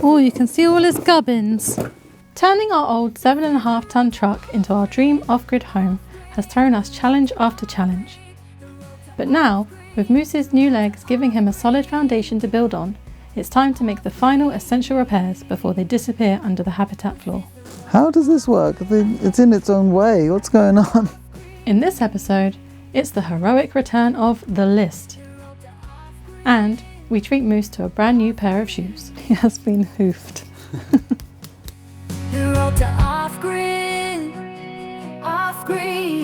Oh, you can see all his gubbins. Turning our old 7.5 ton truck into our dream off-grid home has thrown us challenge after challenge. But now, with Moose's new legs giving him a solid foundation to build on, it's time to make the final essential repairs before they disappear under the habitat floor. How does this work? It's in its own way. What's going on? In this episode, it's the heroic return of the list. And we treat Moose to a brand new pair of shoes. He has been hoofed. The road to off-grid, off-grid.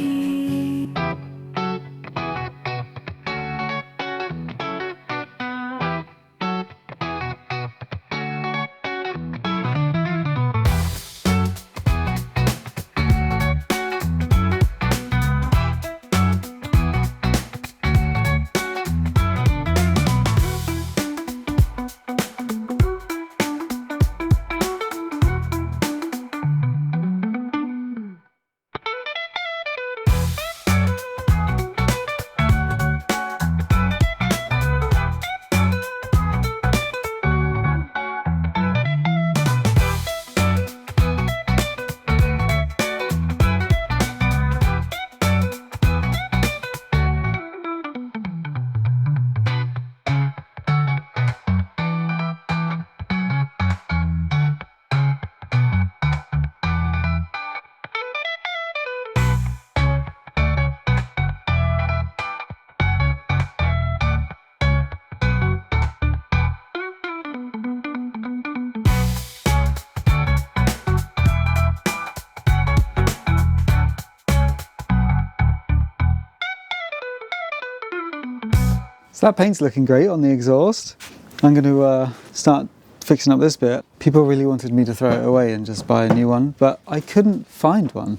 So that paint's looking great on the exhaust. I'm going to start fixing up this bit. People really wanted me to throw it away and just buy a new one, but I couldn't find one.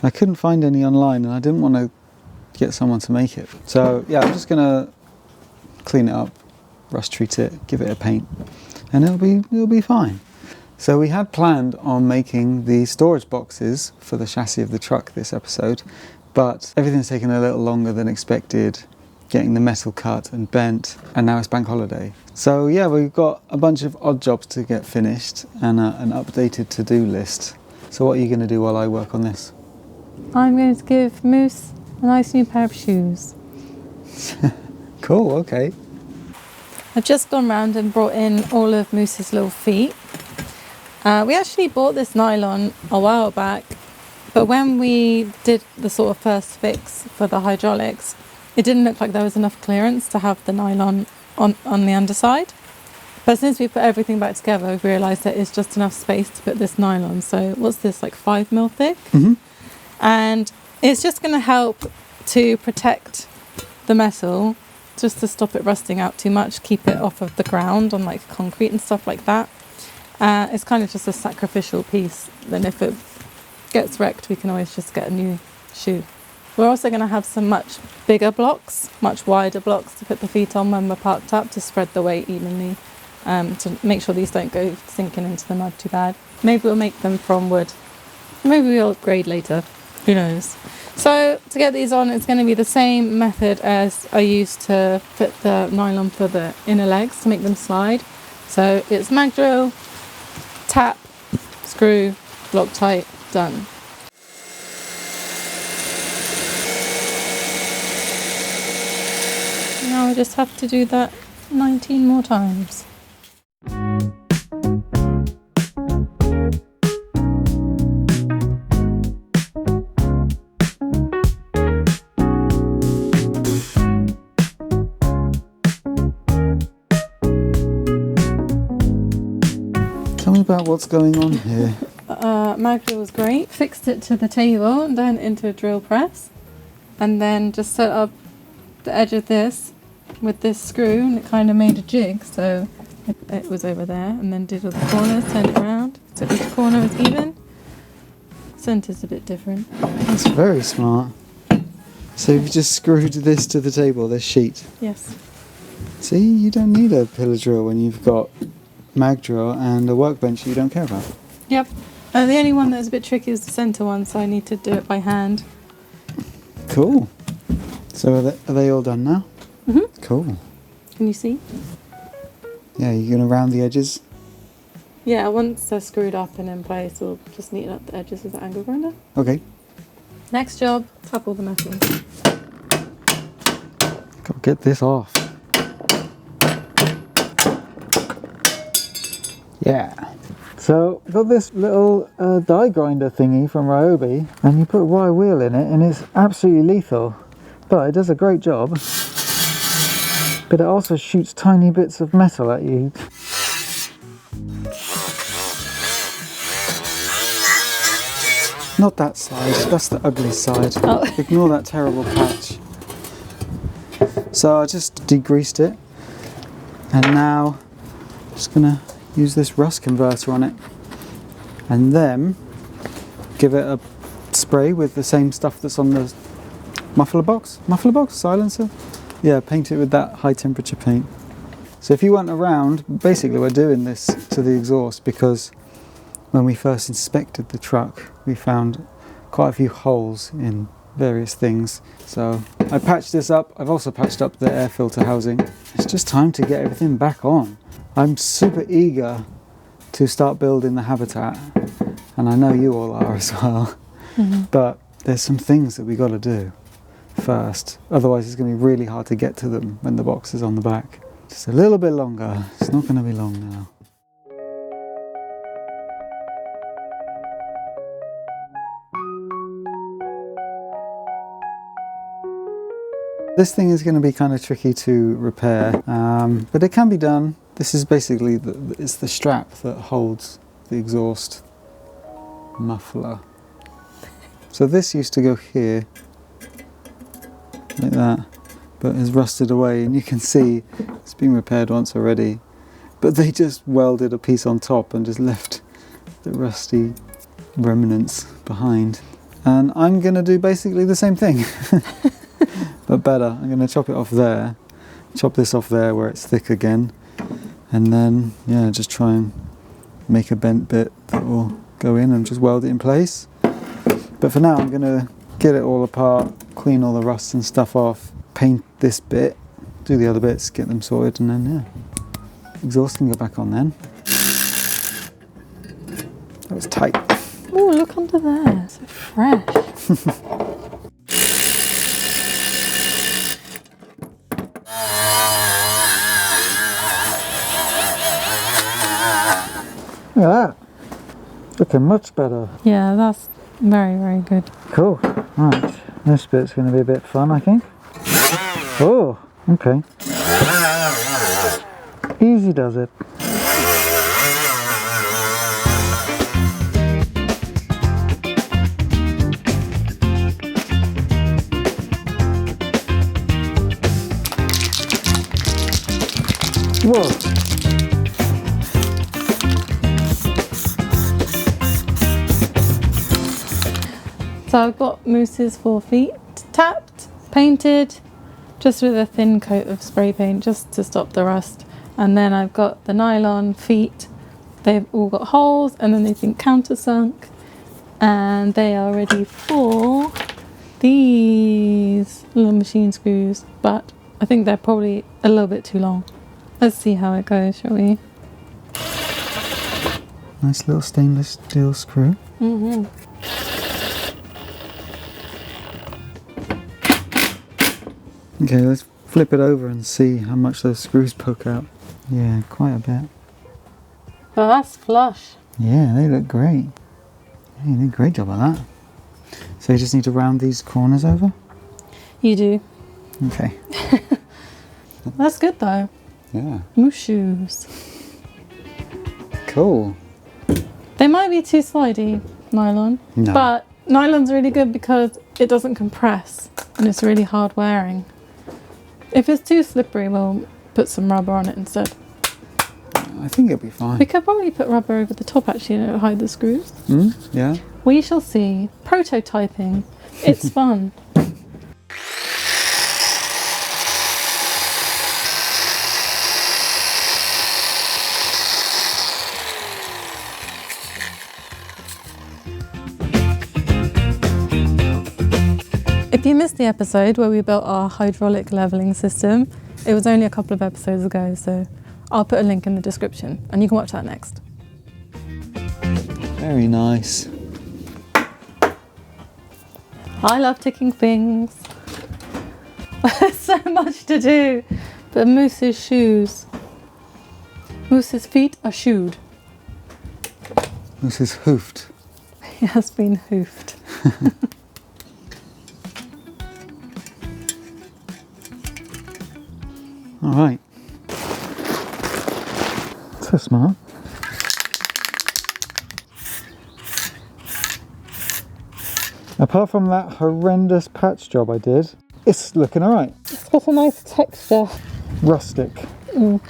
I couldn't find any online and I didn't want to get someone to make it. So yeah, I'm just going to clean it up, rust treat it, give it a paint, and it'll be fine. So we had planned on making the storage boxes for the chassis of the truck this episode, but everything's taken a little longer than expected, getting the metal cut and bent, and now it's bank holiday. So yeah, we've got a bunch of odd jobs to get finished and an updated to-do list. So what are you going to do while I work on this? I'm going to give Moose a nice new pair of shoes. Cool, okay. I've just gone round and brought in all of Moose's little feet. We actually bought this nylon a while back, but when we did the sort of first fix for the hydraulics, it didn't look like there was enough clearance to have the nylon on the underside. But since we put everything back together, we've realised there is just enough space to put this nylon. So what's this, like 5mm thick? Mm-hmm. And it's just going to help to protect the metal, just to stop it rusting out too much, keep it off of the ground on like concrete and stuff like that. It's kind of just a sacrificial piece. Then if it gets wrecked, we can always just get a new shoe. We're also going to have some much bigger blocks, much wider blocks to put the feet on when we're parked up to spread the weight evenly, to make sure these don't go sinking into the mud too bad. Maybe we'll make them from wood. Maybe we'll upgrade later. Who knows? So to get these on, it's going to be the same method as I used to fit the nylon for the inner legs to make them slide. So it's mag drill, tap, screw, Loctite, done. Now I just have to do that 19 more times. Tell me about what's going on here. Mag drill was great. Fixed it to the table and then into a drill press, and then just set up the edge of this with this screw, and it kind of made a jig, so it was over there, and then did all the corners, turned it around so each corner was even. Centre's a bit different. That's very smart. So you've just screwed this to the table, this sheet. Yes. See, you don't need a pillar drill when you've got mag drill and a workbench you don't care about. Yep. The only one that's a bit tricky is the centre one, so I need to do it by hand. Cool. So are they all done now? Mhm. Cool. Can you see? Yeah, you're going to round the edges? Yeah, once they're screwed up and in place, we'll just neaten up the edges with the angle grinder. Okay. Next job, tap all the metal. Gotta get this off. Yeah. So I've got this little die grinder thingy from Ryobi, and you put a wire wheel in it and it's absolutely lethal. But it does a great job. But it also shoots tiny bits of metal at you. Not that side, that's the ugly side. Oh. Ignore that terrible patch. So I just degreased it, and now I'm just gonna use this rust converter on it, and then give it a spray with the same stuff that's on the muffler box, silencer. Yeah, paint it with that high temperature paint. So if you went around, basically we're doing this to the exhaust because when we first inspected the truck, we found quite a few holes in various things. So I patched this up. I've also patched up the air filter housing. It's just time to get everything back on. I'm super eager to start building the habitat, and I know you all are as well. Mm-hmm. But there's some things that we got to do first. Otherwise it's going to be really hard to get to them when the box is on the back. Just a little bit longer. It's not going to be long now. This thing is going to be kind of tricky to repair, but it can be done. This is basically it's the strap that holds the exhaust muffler. So this used to go here, like that, but has rusted away, and you can see it's been repaired once already. But they just welded a piece on top and just left the rusty remnants behind. And I'm going to do basically the same thing. But better. I'm going to chop it off there, chop this off there where it's thick again, and then yeah, just try and make a bent bit that will go in and just weld it in place. But for now I'm going to get it all apart, clean all the rust and stuff off, paint this bit, do the other bits, get them sorted, and then yeah, exhaust can go back on then. That was tight. Oh, look under there, so fresh. Look at that. Looking much better. Yeah, that's very, very good. Cool. Right. This bit's going to be a bit fun, I think. Oh, okay. Easy does it. Whoa. So I've got Moose's 4 feet tapped, painted, just with a thin coat of spray paint just to stop the rust. And then I've got the nylon feet. They've all got holes and then they've been countersunk. And they are ready for these little machine screws. But I think they're probably a little bit too long. Let's see how it goes, shall we? Nice little stainless steel screw. Mm-hmm. Okay, let's flip it over and see how much those screws poke out. Yeah, quite a bit. Well, that's flush. Yeah, they look great. Yeah, you did a great job of that. So you just need to round these corners over? You do. Okay. That's good though. Yeah. Moose shoes. Cool. They might be too slidey, nylon. No. But nylon's really good because it doesn't compress and it's really hard wearing. If it's too slippery, we'll put some rubber on it instead. I think it'll be fine. We could probably put rubber over the top actually and it'll hide the screws. Yeah. We shall see. Prototyping. It's fun. If you missed the episode where we built our hydraulic levelling system, it was only a couple of episodes ago, so I'll put a link in the description and you can watch that next. Very nice. I love ticking things. There's so much to do. But Moose's shoes. Moose's feet are shoed. This is hoofed. He has been hoofed. All right. So smart. Apart from that horrendous patch job I did, it's looking all right. It's got a nice texture. Rustic. Mm.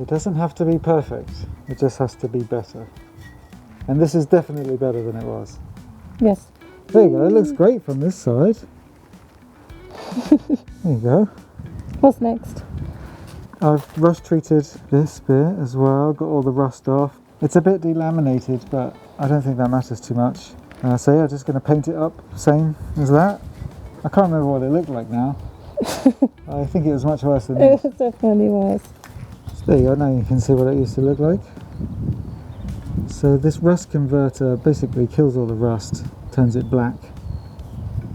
It doesn't have to be perfect, it just has to be better. And this is definitely better than it was. Yes. There you go, it looks great from this side. There you go. What's next? I've rust treated this bit as well, got all the rust off. It's a bit delaminated, but I don't think that matters too much. So yeah, just going to paint it up, same as that. I can't remember what it looked like now. I think it was much worse than this. It definitely was. So there you go, now you can see what it used to look like. So this rust converter basically kills all the rust, turns it black,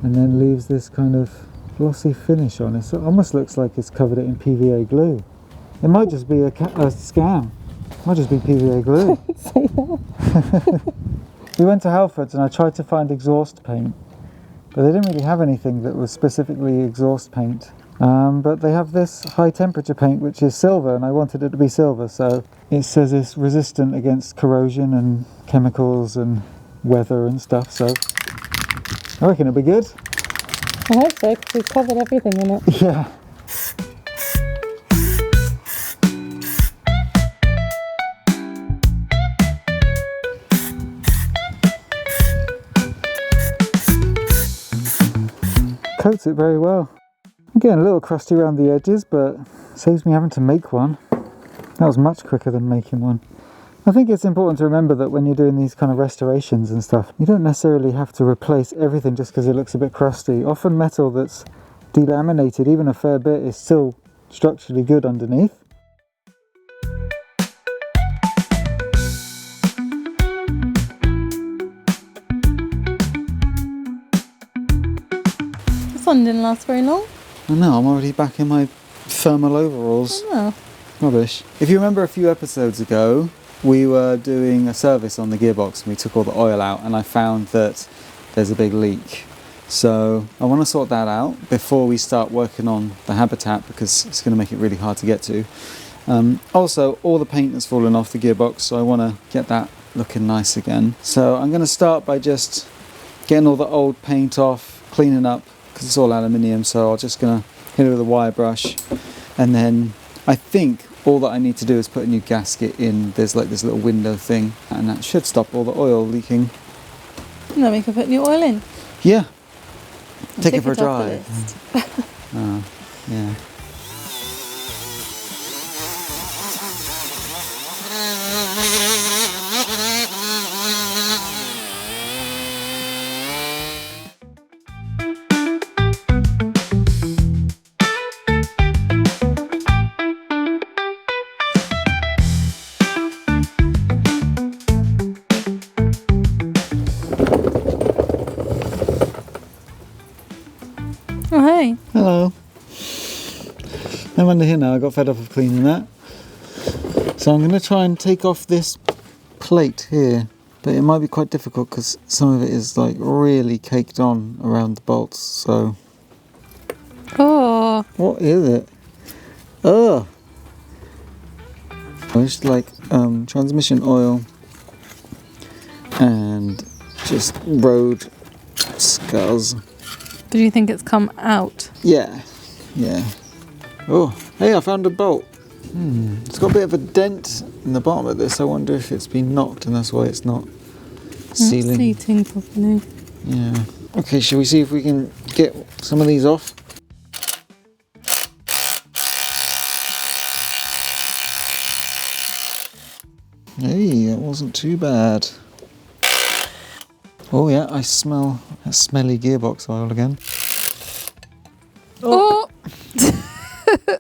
and then leaves this kind of glossy finish on it. So it almost looks like it's covered it in PVA glue. It might just be a scam. It might just be PVA glue. Say that. We went to Halfords and I tried to find exhaust paint, but they didn't really have anything that was specifically exhaust paint. But they have this high temperature paint which is silver, and I wanted it to be silver, so it says it's resistant against corrosion and chemicals and weather and stuff, so I reckon it'll be good. I hope so, because we've covered everything in it. Yeah. Coats it very well. I'm getting a little crusty around the edges, but saves me having to make one. That was much quicker than making one. I think it's important to remember that when you're doing these kind of restorations and stuff, you don't necessarily have to replace everything just because it looks a bit crusty. Often metal that's delaminated, even a fair bit, is still structurally good underneath. This one didn't last very long. I know, I'm already back in my thermal overalls. Oh. Rubbish. If you remember a few episodes ago, we were doing a service on the gearbox and we took all the oil out, and I found that there's a big leak. So I want to sort that out before we start working on the habitat, because it's going to make it really hard to get to. Also, all the paint has fallen off the gearbox, so I want to get that looking nice again. So I'm going to start by just getting all the old paint off, cleaning up, because it's all aluminium, so I'm just going to hit it with a wire brush, and then I think all that I need to do is put a new gasket in. There's like this little window thing, and that should stop all the oil leaking. And then we can put new oil in. Yeah. Take it for a off the drive. list. Oh, yeah. Oh, hey. Hello. I'm under here now. I got fed up of cleaning that. So I'm going to try and take off this plate here. But it might be quite difficult because some of it is like really caked on around the bolts. So. Oh. What is it? Oh. It's like transmission oil and just road scars. Do you think it's come out? Yeah. Oh, hey, I found a bolt. It's got a bit of a dent in the bottom of this. I wonder if it's been knocked and that's why it's not sealing. Seating properly. Yeah. Okay, shall we see if we can get some of these off? Hey, that wasn't too bad. Oh yeah, I smell a smelly gearbox oil again. Oh!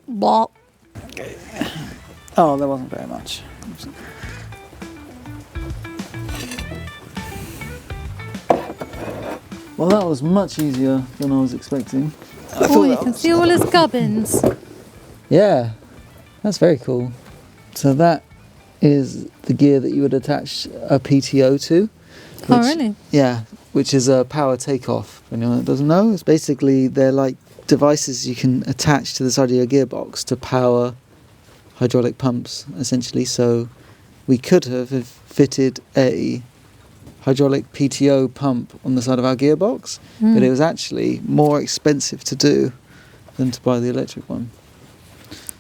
Bop. Oh, there wasn't very much. Well, that was much easier than I was expecting. Oh, you can see all his gubbins. Yeah, that's very cool. So that is the gear that you would attach a PTO to. Oh, really? Yeah, which is a power takeoff. For anyone that doesn't know, it's basically they're like devices you can attach to the side of your gearbox to power hydraulic pumps, essentially. So we could have fitted a hydraulic PTO pump on the side of our gearbox, but it was actually more expensive to do than to buy the electric one.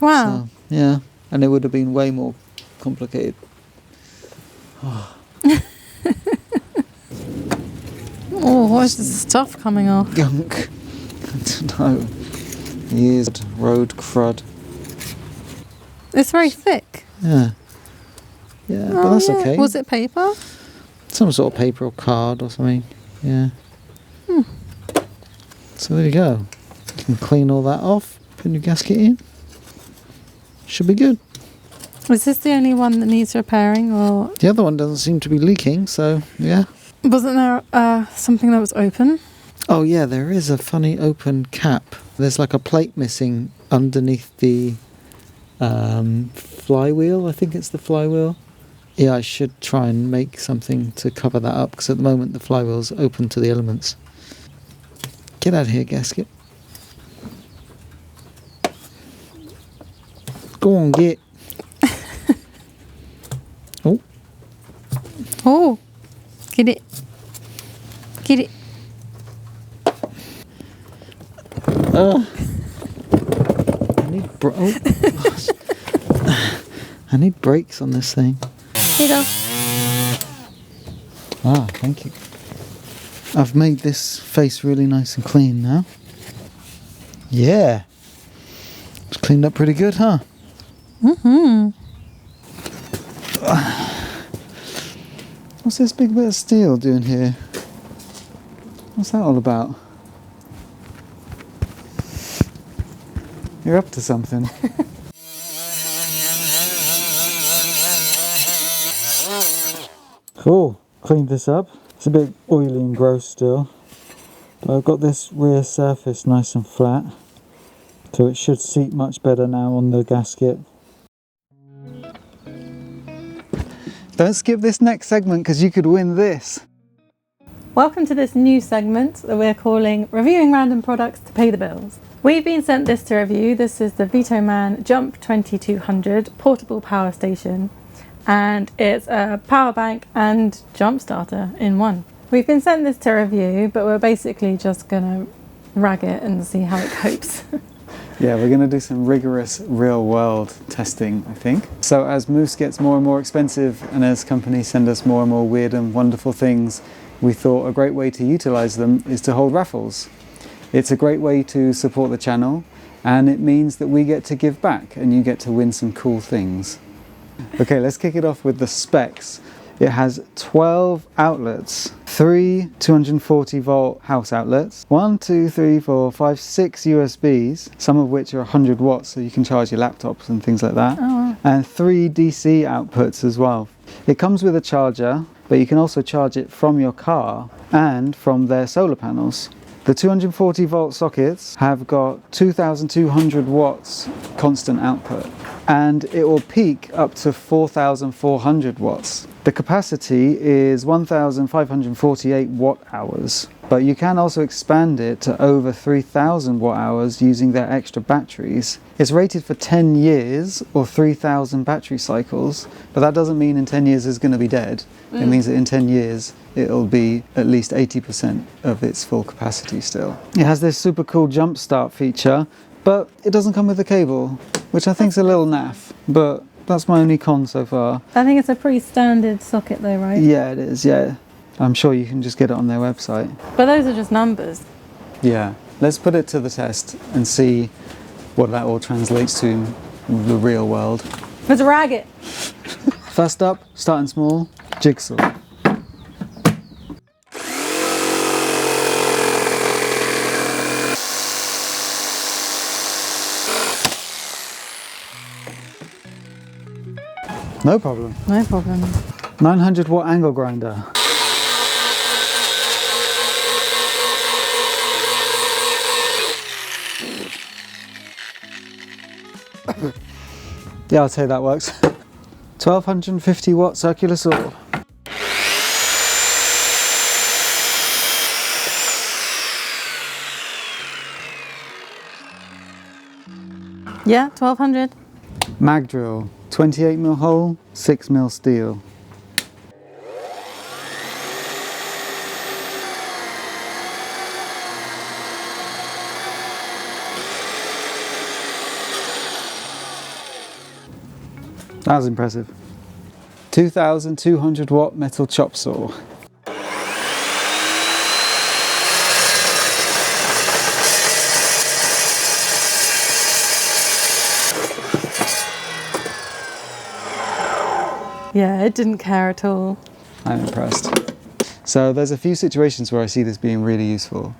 Wow. So, yeah, and it would have been way more complicated. Oh, what is this stuff coming off? Gunk. I don't know. Used road crud. It's very thick. Yeah. Yeah, but that's okay. Was it paper? Some sort of paper or card or something. Yeah. So there you go. You can clean all that off, put your gasket in. Should be good. Is this the only one that needs repairing, or The other one doesn't seem to be leaking, so yeah. wasn't there something that was open? Oh yeah, there is a funny open cap. There's like a plate missing underneath the flywheel. I think it's the flywheel. Yeah, I should try and make something to cover that up, because at the moment the flywheel's open to the elements. Get out of here, gasket. Go on, get. Oh. Oh, get it. Get it. I need I need brakes on this thing. Here you go. Ah, thank you. I've made this face really nice and clean now. Yeah. It's cleaned up pretty good, huh? What's this big bit of steel doing here? What's that all about? You're up to something. Cool. Cleaned this up. It's a bit oily and gross still. But I've got this rear surface nice and flat. So it should seat much better now on the gasket. Don't skip this next segment because you could win this. Welcome to this new segment that we're calling Reviewing Random Products to Pay the Bills. We've been sent this to review. This is the Vitoman Jump 2200 portable power station, and it's a power bank and jump starter in one. We've been sent this to review, but we're basically just gonna rag it and see how it copes. Yeah, we're going to do some rigorous real-world testing, I think. So as Moose gets more and more expensive and as companies send us more and more weird and wonderful things, we thought a great way to utilise them is to hold raffles. It's a great way to support the channel, and it means that we get to give back and you get to win some cool things. Okay, let's kick it off with the specs. It has 12 outlets, 3 240 volt house outlets, 1, 2, 3, 4, 5, 6 USBs, some of which are 100 watts so you can charge your laptops and things like that, and 3 DC outputs as well. It comes with a charger, but you can also charge it from your car and from their solar panels. The 240 volt sockets have got 2200 watts constant output, and it will peak up to 4400 watts. The capacity is 1548 watt hours, but you can also expand it to over 3000 watt hours using their extra batteries. It's rated for 10 years or 3000 battery cycles, but that doesn't mean in 10 years it's going to be dead. It means that in 10 years it'll be at least 80% of its full capacity still. It has this super cool jump start feature, but it doesn't come with a cable, which I think is a little naff, but that's my only con so far. I think it's a pretty standard socket though, right? Yeah, it is, yeah. I'm sure you can just get it on their website. But those are just numbers. Yeah, let's put it to the test and see what that all translates to in the real world. Let's rag it. First up, starting small, jigsaw. No problem. No problem. 900 watt angle grinder. Yeah, I'd say that works. 1250 watt circular saw. Yeah, 1200. Mag drill, 28mm hole, 6mm steel. That was impressive. 2200 watt metal chop saw. Yeah, it didn't care at all. I'm impressed. So there's a few situations where I see this being really useful.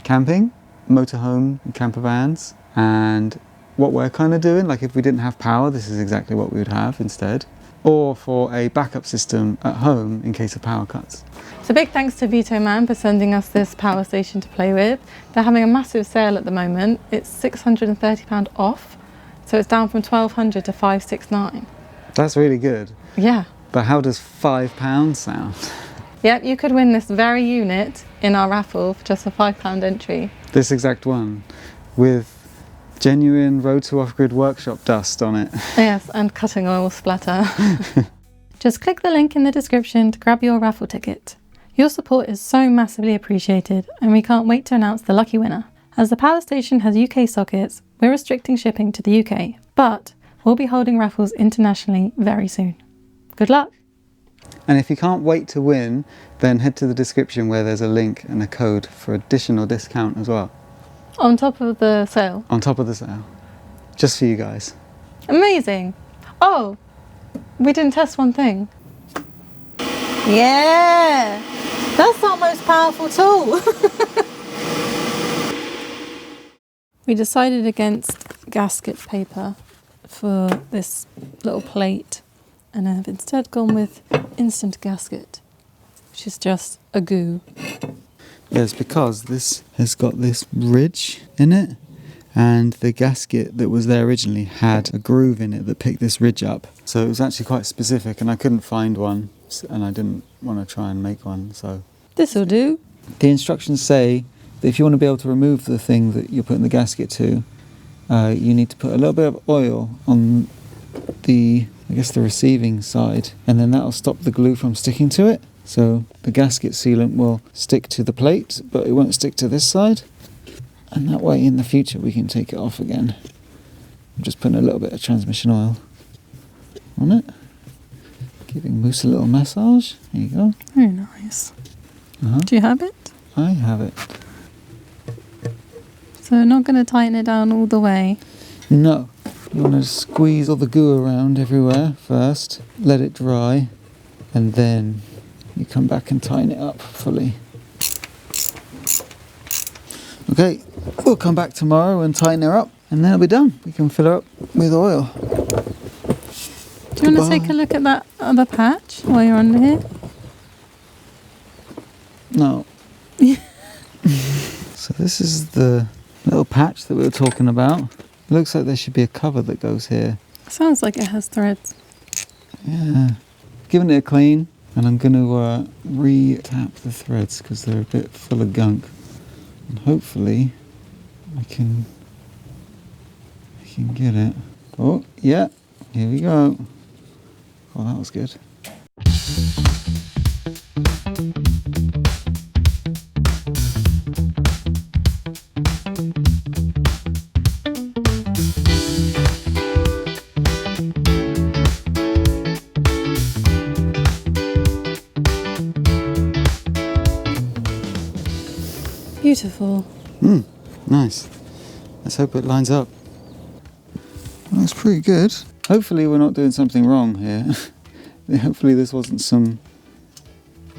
Camping, motorhome and camper vans, and what we're kind of doing, like if we didn't have power, this is exactly what we would have instead. Or for a backup system at home in case of power cuts. So big thanks to Vito Man for sending us this power station to play with. They're having a massive sale at the moment. It's £630 off, so it's down from 1200 to 569. That's really good. Yeah. But how does £5 sound? Yep, you could win this very unit in our raffle for just a £5 entry. This exact one, with genuine Road to Off-Grid workshop dust on it. Yes, and cutting oil splatter. Just click the link in the description to grab your raffle ticket. Your support is so massively appreciated, and we can't wait to announce the lucky winner. As the power station has UK sockets, we're restricting shipping to the UK, but we'll be holding raffles internationally very soon. Good luck! And if you can't wait to win, then head to the description where there's a link and a code for additional discount as well. On top of the sale. On top of the sale. Just for you guys. Amazing! Oh, we didn't test one thing. Yeah! That's our most powerful tool! We decided against gasket paper for this little plate, and have instead gone with instant gasket, which is just a goo. Yes, because this has got this ridge in it, and the gasket that was there originally had a groove in it that picked this ridge up. So it was actually quite specific, and I couldn't find one, and I didn't want to try and make one, so. This'll do. The instructions say that if you want to be able to remove the thing that you're putting the gasket to, you need to put a little bit of oil on the receiving side, and then that'll stop the glue from sticking to it. So the gasket sealant will stick to the plate, but it won't stick to this side. And that way in the future we can take it off again. I'm just putting a little bit of transmission oil on it. Giving Moose a little massage. There you go. Very nice. Do you have it? I have it. So not going to tighten it down all the way. No. You want to squeeze all the goo around everywhere first, let it dry, and then you come back and tighten it up fully. Okay, we'll come back tomorrow and tighten her up, and then it'll be done. We can fill her up with oil. Do you want to take a look at that other patch while you're under here? No. So this is the little patch that we were talking about. It looks like there should be a cover that goes here. Sounds like it has threads. Yeah. Giving it a clean, and I'm going to re-tap the threads because they're a bit full of gunk. And hopefully I can get it. Oh, yeah. Here we go. Oh, that was good. Beautiful. Nice. Let's hope it lines up. Well, that's pretty good. Hopefully we're not doing something wrong here. Hopefully this wasn't some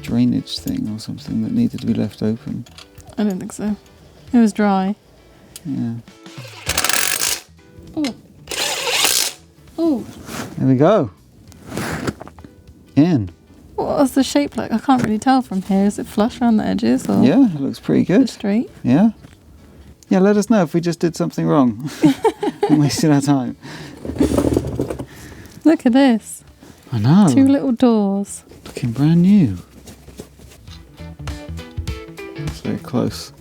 drainage thing or something that needed to be left open. I don't think so. It was dry. Yeah. Oh. Oh. There we go. in. What's the shape like? I can't really tell from here. Is it flush around the edges or Yeah, it looks pretty is good. it straight? Yeah. Yeah, let us know if we just did something wrong and wasted our time. Look at this. I know. 2 little doors. Looking brand new. That's very close.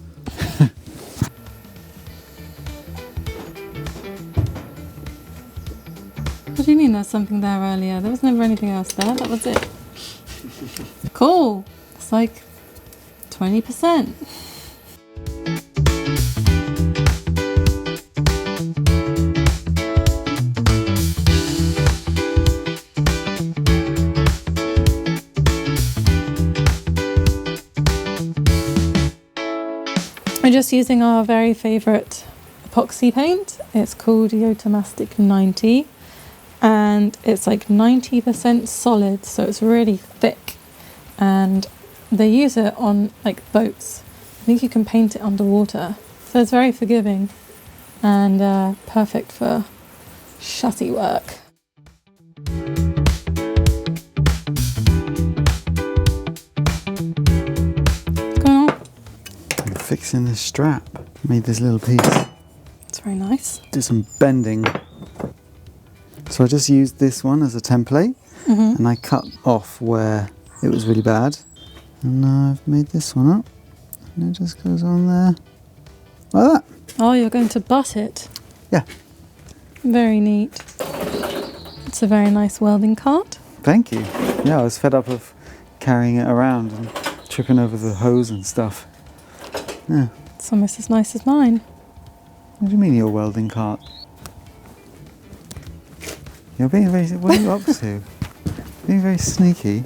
What do you mean there's something there earlier? There was never anything else there. That was it. Cool. It's like 20%. We're just using our very favourite epoxy paint. It's called Yotomastic 90 and it's like 90% solid, so it's really thick, and they use it on like boats. I think you can paint it underwater, so it's very forgiving and perfect for chassis work. What's going on? I'm fixing this strap. Made this little piece. It's very nice. Did some bending. So I just used this one as a template, and I cut off where it was really bad. And now I've made this one up. And it just goes on there. Like that. Oh, you're going to butt it. Yeah. Very neat. It's a very nice welding cart. Thank you. Yeah, I was fed up of carrying it around and tripping over the hose and stuff. Yeah. It's almost as nice as mine. What do you mean your welding cart? You're being very... What are you up to? Being very sneaky.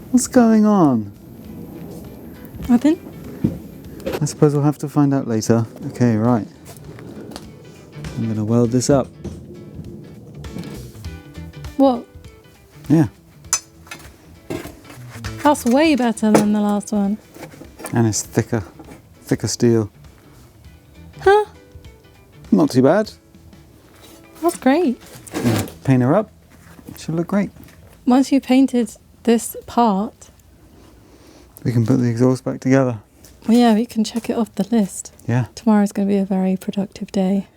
What's going on? Nothing? I suppose we'll have to find out later. Okay, right. I'm going to weld this up. What? Yeah. That's way better than the last one. And it's thicker steel. Huh? Not too bad. That's great. Paint her up. It should look great. Once you painted this part, We can put the exhaust back together. well, yeah, we can check it off the list. Yeah. Tomorrow's going to be a very productive day.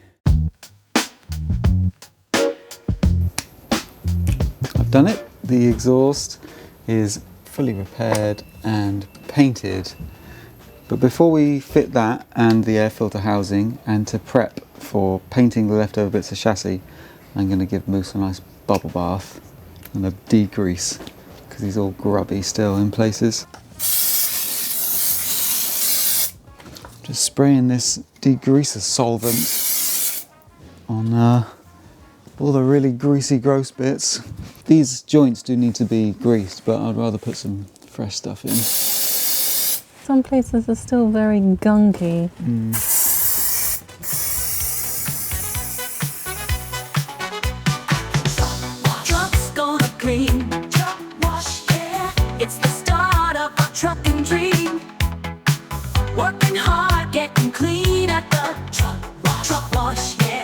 I've done it. The exhaust is fully repaired and painted. But before we fit that and the air filter housing, and to prep for painting the leftover bits of chassis, I'm going to give Moose a nice bubble bath and a degrease because he's all grubby still in places. Just spraying this degreaser solvent on all the really greasy, gross bits. These joints do need to be greased, but I'd rather put some fresh stuff in. Some places are still very gunky. Trucks gonna green. Truck wash, yeah. It's the start of a trucking dream. Working hard, getting clean at the truck wash, yeah.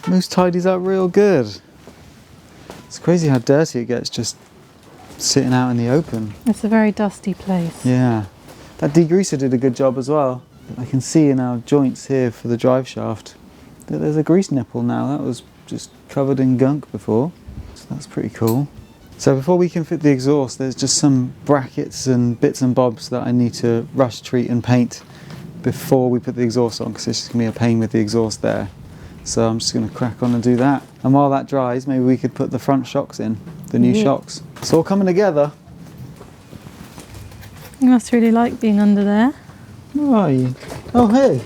Moose tidies up real good. It's crazy how dirty it gets just sitting out in the open. It's a very dusty place. Yeah. That degreaser did a good job as well. I can see in our joints here for the drive shaft that there's a grease nipple now. That was just covered in gunk before. So that's pretty cool. So before we can fit the exhaust, there's just some brackets and bits and bobs that I need to rush treat and paint before we put the exhaust on, because it's just going to be a pain with the exhaust there. So I'm just going to crack on and do that. And while that dries, maybe we could put the front shocks in, the new shocks. It's all coming together. You must really like being under there. Where are you? Oh, hey.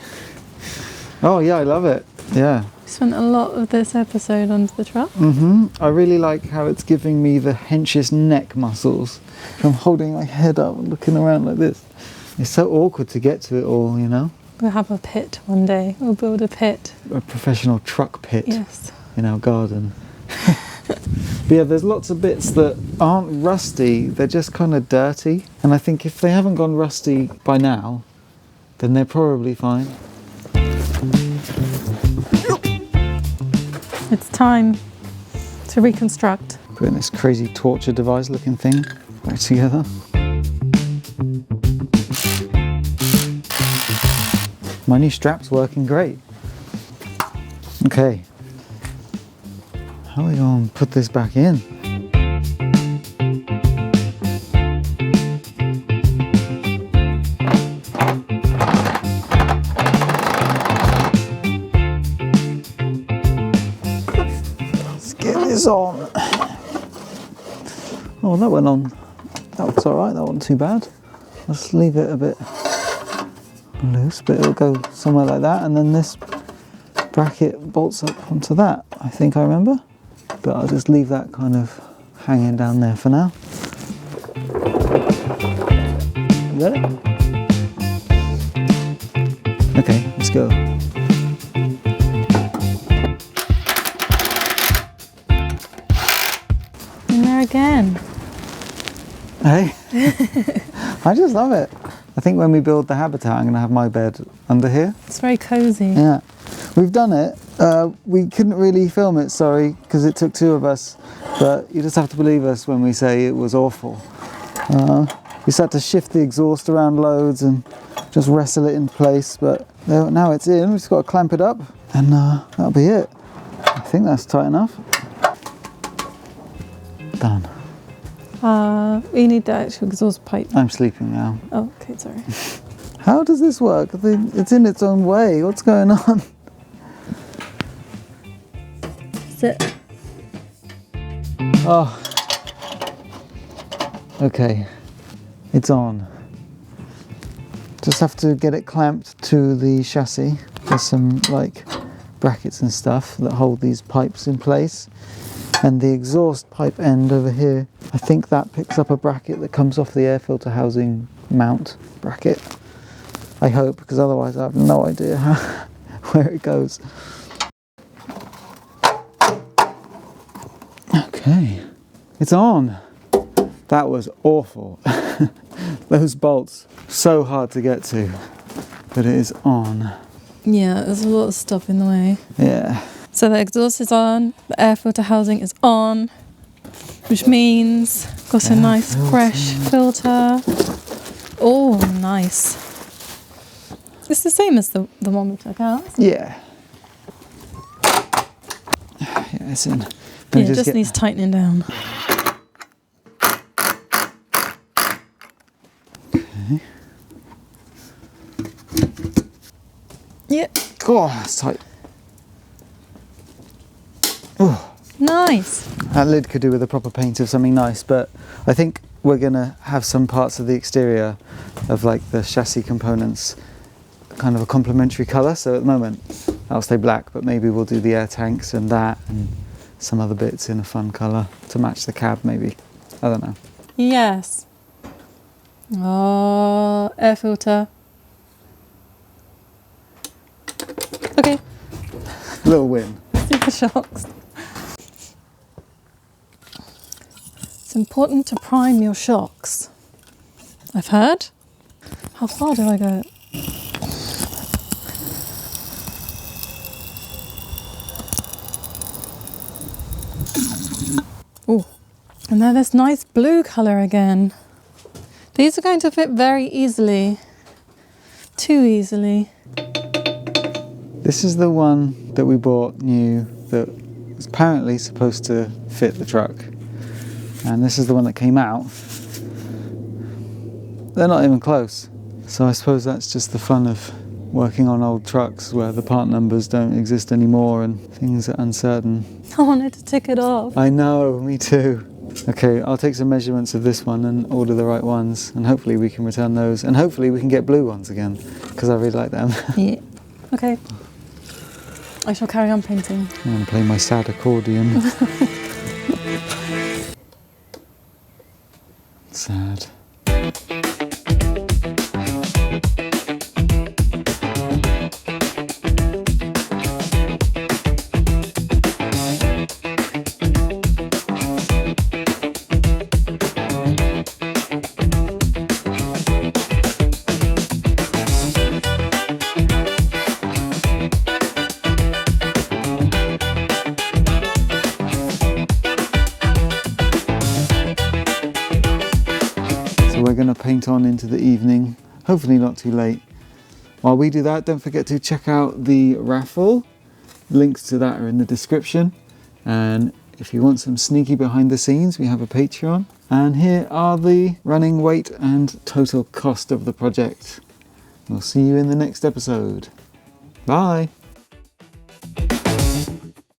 Oh, yeah, I love it. Yeah. We spent a lot of this episode under the truck. I really like how it's giving me the henchest neck muscles from holding my head up and looking around like this. It's so awkward to get to it all, you know? We'll have a pit one day. We'll build a pit. A professional truck pit Yes. in our garden. But yeah, there's lots of bits that aren't rusty, they're just kind of dirty. And I think if they haven't gone rusty by now, then they're probably fine. It's time to reconstruct. Putting this crazy torture device looking thing back together. My new strap's working great. Okay. How are we going to put this back in? Let's get this on. Oh, that went on. That was alright, that wasn't too bad. Let's leave it a bit loose, but it'll go somewhere like that, and then this bracket bolts up onto that, I think I remember. But I'll just leave that kind of hanging down there for now. You got it? Okay, let's go. In there again. Hey? I just love it. I think when we build the habitat, I'm going to have my bed under here. It's very cozy. Yeah. We've done it. We couldn't really film it, sorry, because it took 2 of us. But you just have to believe us when we say it was awful. We just had to shift the exhaust around loads and just wrestle it in place. But now it's in. We've just got to clamp it up, and that'll be it. I think that's tight enough. Done. We need the actual exhaust pipe. I'm sleeping now. Oh, okay, sorry. How does this work? It's in its own way. What's going on? Sit. Oh. Okay. It's on. Just have to get it clamped to the chassis. There's some like brackets and stuff that hold these pipes in place. And the exhaust pipe end over here, I think that picks up a bracket that comes off the air filter housing mount bracket. I hope, because otherwise I have no idea where it goes. Okay, it's on. That was awful. Those bolts, so hard to get to, but it is on. Yeah, there's a lot of stuff in the way. Yeah. So the exhaust is on, the air filter housing is on, which means got a nice fresh filter. Oh, nice. It's the same as the one we took out. Yeah. Yeah, it's in. Yeah, it just needs tightening down. Okay. Yep. Oh, that's tight. Oh. Nice. That lid could do with a proper paint of something nice, but I think we're gonna have some parts of the exterior of like the chassis components kind of a complementary colour, so at the moment that'll stay black, but maybe we'll do the air tanks and that and some other bits in a fun colour to match the cab maybe. I don't know. Yes. Oh, air filter. Okay. Little win. Super shocks. It's important to prime your shocks. I've heard. How far do I go? Oh, and then this nice blue colour again. These are going to fit very easily. Too easily. This is the one that we bought new that was apparently supposed to fit the truck. And this is the one that came out. They're not even close. So I suppose that's just the fun of working on old trucks where the part numbers don't exist anymore and things are uncertain. I wanted to tick it off. I know, me too. Okay, I'll take some measurements of this one and order the right ones, and hopefully we can return those, and hopefully we can get blue ones again, because I really like them. Yeah. Okay. I shall carry on painting. I'm going to play my sad accordion. Sad. we're going to paint on into the evening, hopefully not too late. While we do that, don't forget to check out the raffle. Links to that are in the description. And if you want some sneaky behind the scenes, we have a Patreon. And here are the running weight and total cost of the project. We'll see you in the next episode. Bye!